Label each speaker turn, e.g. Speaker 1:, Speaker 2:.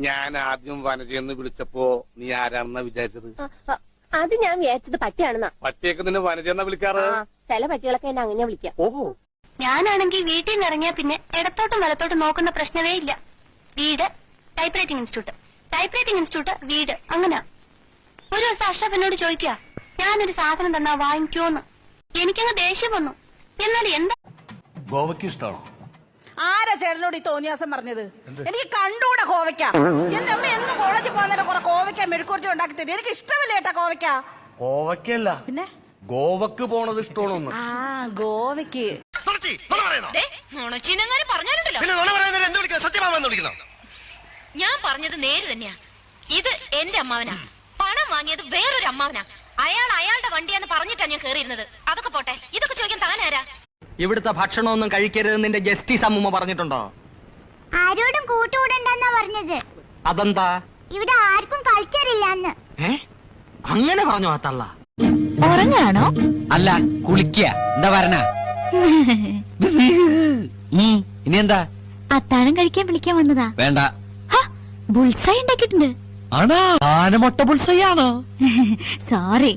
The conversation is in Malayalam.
Speaker 1: ഞാൻ ആദ്യം വനജയെന്ന് വിളിച്ചപ്പോ നീ ആരാണെന്നാ വിചാരിച്ചത്?
Speaker 2: അത് ഞാൻ വിചാരിച്ചത് പട്ടിയാണെന്നാ.
Speaker 1: പട്ടിയൊക്കെ നിന്നെ വനജയെന്നാ വിളിക്കാറ്?
Speaker 2: ചില പട്ടികളൊക്കെ എന്നെ അങ്ങനെ വിളിക്കാം.
Speaker 1: ഓഹോ.
Speaker 3: ഞാനാണെങ്കിൽ വീട്ടിൽ നിന്ന് ഇറങ്ങിയാ പിന്നെ ഇടത്തോട്ടും വലത്തോട്ടും നോക്കുന്ന പ്രശ്നമേ ഇല്ല. വീട്, ടൈപ്പ് റൈറ്റിംഗ് ഇൻസ്റ്റിറ്റ്യൂട്ട്, വീട്, അങ്ങനെ. ഒരു ദിവസം അഷ്റഫ് എന്നോട് ചോദിക്കുക, ഞാനൊരു സാധനം തന്നാ വാങ്ങിക്കോന്ന്. എനിക്കങ്ങ് ദേഷ്യം വന്നു. എന്നാൽ എന്താ
Speaker 4: ഗോവയ്ക്ക് ഇഷ്ടമാണോ?
Speaker 5: ആരാ ചേട്ടനോട് ഈ തോന്നിയാസം പറഞ്ഞത്? എനിക്ക് കണ്ടൂടെ കോവയ്ക്ക. എന്റെ അമ്മ എന്നും കോളേജിൽ പോകുന്നേരം കുറെ കോവയ്ക്ക മെഴുക്കുവരട്ടി ഉണ്ടാക്കി തരും. എനിക്ക് ഇഷ്ടമല്ല ഏട്ടാ കോവയ്ക്ക.
Speaker 4: കോവയ്ക്കല്ല, പിന്നെ ഗോവക്ക് പോണത് ഇഷ്ടമാണോ?
Speaker 5: ആ, ഗോവയ്ക്ക്.
Speaker 3: ഞാൻ പറഞ്ഞത് നേര് തന്നെയാ. ഇത് എന്റെ അമ്മാവനാ. പണം വാങ്ങിയത് വേറൊരു അമ്മാവനാ. അയാളുടെ വണ്ടിയാന്ന് പറഞ്ഞിട്ടാ ഞാൻ കേറിയിരുന്നത്. അതൊക്കെ പോട്ടെ, ഇതൊക്കെ ചോദിക്കാൻ താനാരാ?
Speaker 6: ഇവിടുത്തെ ഭക്ഷണമൊന്നും കഴിക്കരുത് നിന്റെ ജസ്റ്റിസ് അമ്മൂമ്മ പറഞ്ഞിട്ടുണ്ടോ?
Speaker 7: ആരോടും കൂട്ടുകൂടണ്ടെന്നാ പറഞ്ഞത്.
Speaker 6: അതെന്താ?
Speaker 7: ഇവിടെ ആർക്കും കളിക്കാറില്ലെന്ന്.
Speaker 6: അങ്ങനെ പറഞ്ഞോ ആ തള്ള?
Speaker 7: ഉറങ്ങാണോ?
Speaker 8: അല്ല, കുളിക്കുക. എന്താ പറഞ്ഞ? ഇനി എന്താ?
Speaker 7: അത്താഴം കഴിക്കാൻ വിളിക്കാൻ വന്നതാ.
Speaker 8: വേണ്ട.
Speaker 7: ബുൾസൈ ഉണ്ടാക്കിയിട്ടുണ്ട്.
Speaker 8: ആണോ? ആനമൊട്ട ബുൾസൈ ആണോ?
Speaker 7: സോറി.